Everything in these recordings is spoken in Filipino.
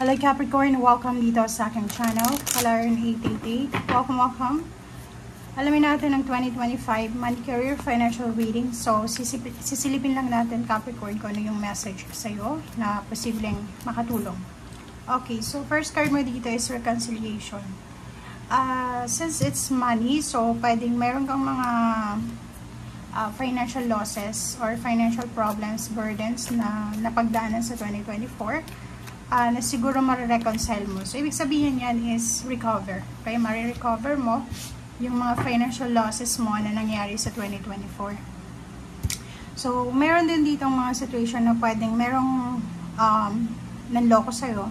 Hello Capricorn, welcome dito sa aking channel, Kalarin 888. Welcome. Alamin natin ang 2025 money, career, financial reading. So, sisilipin lang natin Capricorn kung ano yung message sa'yo na posibleng makatulong. Okay, so first card mo dito is reconciliation. Since it's money, so pwedeng meron kang mga financial losses or financial problems, burdens na napagdaanan sa 2024. Na siguro marireconcile mo. So, ibig sabihin yan is recover. Okay, marirecover mo yung mga financial losses mo na nangyari sa 2024. So, meron din dito mga situation na pwedeng merong nanloko sa'yo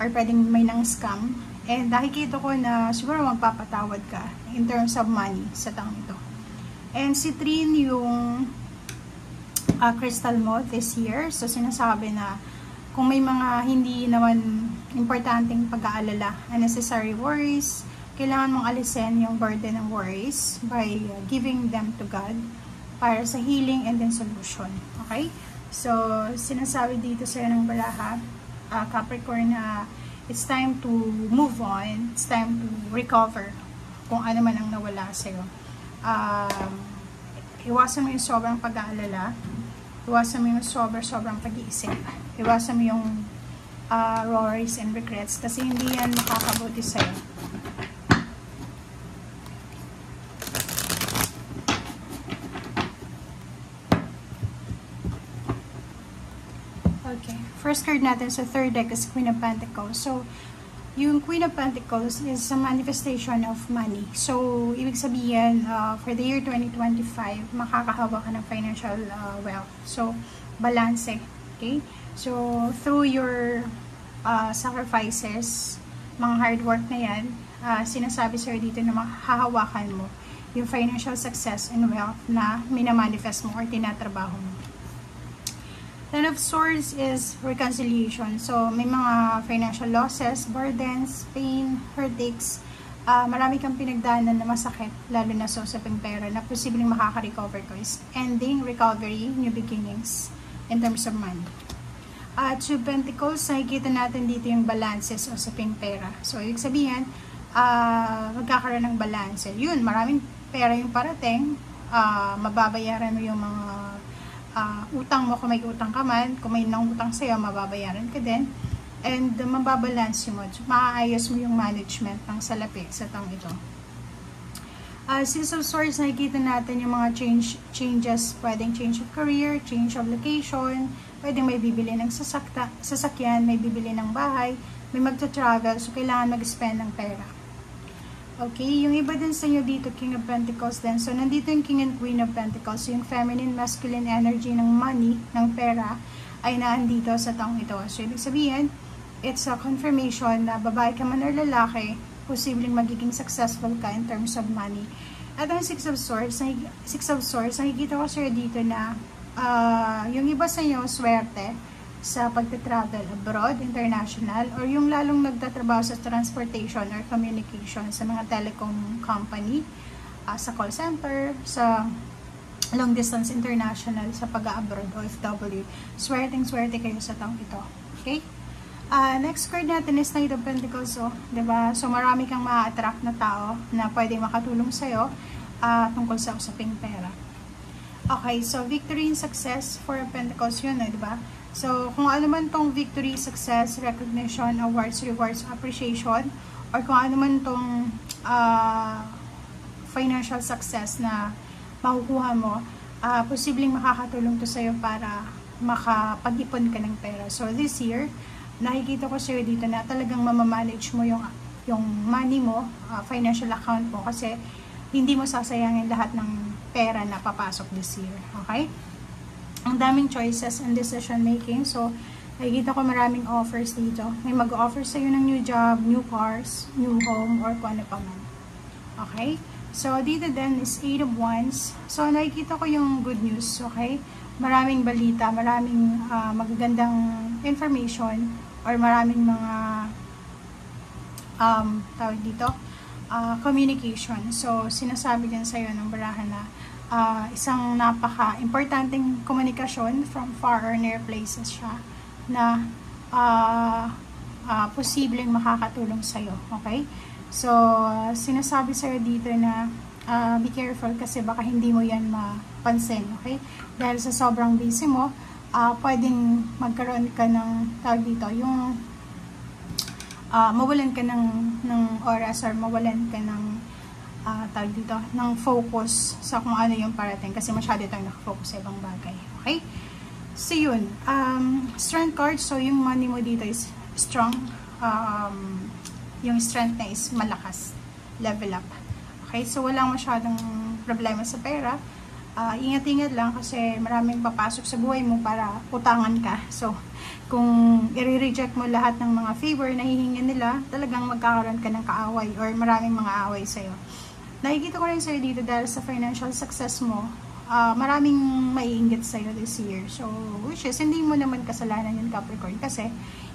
or pwedeng may nang scam. And nakikita ko na siguro magpapatawad ka in terms of money sa taong ito. And si Trin yung crystal mo this year. So, sinasabi na kung may mga hindi naman importanteng pag-aalala, unnecessary worries, kailangan mong alisin yung burden ng worries by giving them to God para sa healing and then solution. Okay? So, sinasabi dito sa'yo ng baraha, Capricorn, na it's time to move on, it's time to recover kung ano man ang nawala sa'yo. Iwasan mo yung sobrang pag-aalala, iwasan mo yung sobrang pag-iisip, iwasan mo yung worries and regrets kasi hindi yan makakabuti sa'yo. Okay, first card natin sa third deck is Queen of Pentacles. So, yung Queen of Pentacles is a manifestation of money. So, ibig sabihin, for the year 2025, makakahawa ka ng financial wealth. So, balance. Okay? So, through your sacrifices, mga hard work na yan, sinasabi sa'yo dito na mahahawakan mo yung financial success and wealth na minamanifest mo or tinatrabaho mo. Ten of Swords is reconciliation. So, may mga financial losses, burdens, pain, heartaches. Marami kang pinagdaanan na masakit, lalo na sa usaping pera, na posibleng makaka-recover ko is ending, recovery, new beginnings in terms of money. Two Pentacles, nakikita natin dito yung balances o usaping pera. So, ibig sabihin, magkakaroon ng balance. Yun, maraming pera yung parating, mababayaran mo yung mga utang mo kung may utang ka man, kung may nang utang sa'yo, mababayaran ka din, and mababalance mo, maaayos mo yung management ng salapi sa taong ito. Six of Swords, nakikita natin yung mga changes, pwedeng change of career, change of location, pwedeng may bibili ng sasakyan, may bibili ng bahay, may magta-travel, so kailangan mag-spend ng pera. Okay, yung iba din sa inyo dito, King of Pentacles din. So, nandito yung King and Queen of Pentacles. So, yung feminine, masculine energy ng money, ng pera, ay naandito sa taong ito. So, ibig sabihin, it's a confirmation na babae ka man or lalaki, posibleng magiging successful ka in terms of money. At ang Six of Swords, nakikita ko sa'yo dito na yung iba sa inyo, swerte sa pagta-travel abroad, international, or yung lalong nagtatrabaho sa transportation or communication sa mga telecom company, sa call center, sa long distance international, sa pag-abroad, OFW. Swerte kayo sa taong ito. Okay? Next card natin is Knight of Pentacles. So, diba? So, marami kang ma-attract na tao na pwede makatulong sa'yo tungkol sa usaping pera. Okay, so victory and success for Pentacles yun, diba? So, kung ano man tong victory, success, recognition, awards, rewards, appreciation, or kung ano man tong financial success na makukuha mo, posibleng makakatulong to sa'yo para makapag-ipon ka ng pera. So, this year, nakikita ko sa'yo dito na talagang mamamanage mo yung money mo, financial account mo, kasi hindi mo sasayangin lahat ng pera na papasok this year. Okay? Ang daming choices and decision making. So, nakikita ko maraming offers dito. May mag-offer sa'yo ng new job, new cars, new home, or kung ano pa man. Okay? So, dito din is 8 of Wands. So, nakikita ko yung good news. Okay? Maraming balita, maraming magagandang information, or maraming mga tawag dito, communication. So, sinasabi din sa'yo ng barahan na isang napaka-importanting komunikasyon from far or near places siya na posibleng makakatulong sa'yo. Okay? So, sinasabi sa'yo dito na be careful kasi baka hindi mo yan mapansin. Okay? Dahil sa sobrang busy mo, pwedeng magkaroon ka ng tawag dito, yung mawalan ka ng oras or mawalan ka ng tawag dito, ng focus sa kung ano yung parating kasi masyado tayong nakafocus sa ibang bagay. Okay? So yun, strength card, so yung money mo dito is strong, yung strength na is malakas, level up. Okay, so walang masyadong problema sa pera. Ingat-ingat lang kasi maraming papasok sa buhay mo para utangan ka. So, kung i-reject mo lahat ng mga favor na hihingin nila, talagang magkakaroon ka ng kaaway or maraming mga away sa'yo. Nakikita ko rin sa'yo dito dahil sa financial success mo, maraming maiinggit sa'yo this year. So, which is, hindi mo naman kasalanan yung Capricorn kasi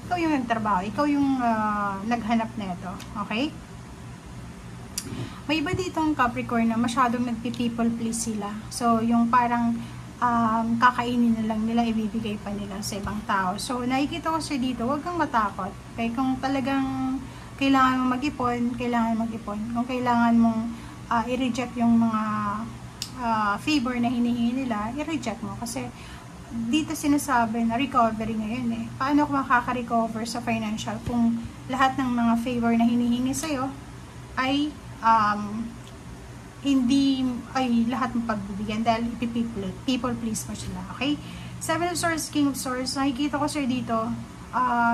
ikaw yung nagtrabaho, ikaw yung naghanap nito. Okay? May iba ditong Capricorn na masyadong nagpi-people please sila. So, yung parang kakainin na lang nila, ibibigay pa nila sa ibang tao. So, nakikita ko siya dito, huwag kang matakot. Okay? Kung talagang kailangan mong mag-ipon, kailangan mag-ipon. Kung kailangan mong i-reject yung mga favor na hinihingi nila, i-reject mo. Kasi dito sinasabi na recovery ngayon eh. Paano ko makaka-recover sa financial kung lahat ng mga favor na hinihingi sa'yo ay hindi ay lahat ng pagbibigyan dahil people please mo sila. Okay? Seven of Swords, King of Swords, nakikita ko sir dito,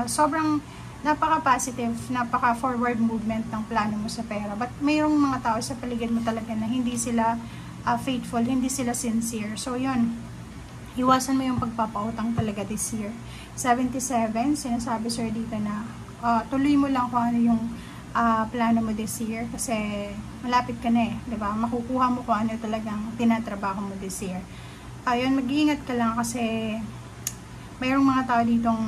sobrang napaka-positive, napaka-forward movement ng plano mo sa pera. But mayroong mga tao sa paligid mo talaga na hindi sila faithful, hindi sila sincere. So, yun. Iwasan mo yung pagpapautang talaga this year. 77, sinasabi sir dito na tuloy mo lang kung ano yung plano mo this year kasi malapit ka na eh, 'di ba? Makukuha mo kung ano talagang tinatrabaho mo this year. Ayun, mag-iingat ka lang kasi mayroong mga tao ditong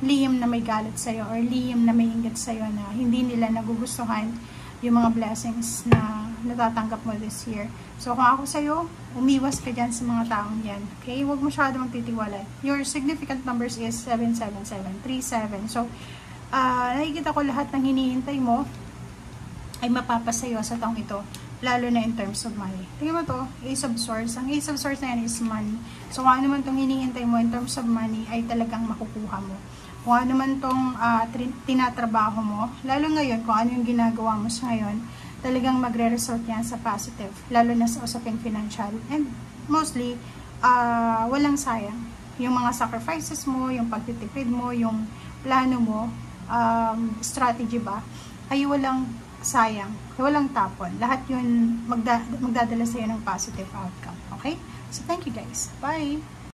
lihim na may galit sa iyo or lihim na may inggit sa iyo na hindi nila nagugustuhan yung mga blessings na natatanggap mo this year. So kung ako sa iyo, umiwas ka diyan sa mga taong 'yan. Okay? Huwag masyado magtitiwala. Your significant numbers is 77737. So nakikita ko lahat ng hinihintay mo ay mapapasayo sa taong ito, lalo na in terms of money. Tingnan mo to, Ace of Swords. Ang Ace of Swords na yan is money. So, kung ano man itong hinihintay mo in terms of money, ay talagang makukuha mo. Kung ano man itong tinatrabaho mo, lalo ngayon, kung ano yung ginagawa mo sa ngayon, talagang magre-result yan sa positive, lalo na sa usaping financial. And mostly, walang sayang. Yung mga sacrifices mo, yung pagtitipid mo, yung plano mo, strategy ba, ay walang sayang, walang tapon. Lahat yun magdadala sa'yo ng positive outcome. Okay? So, thank you guys. Bye!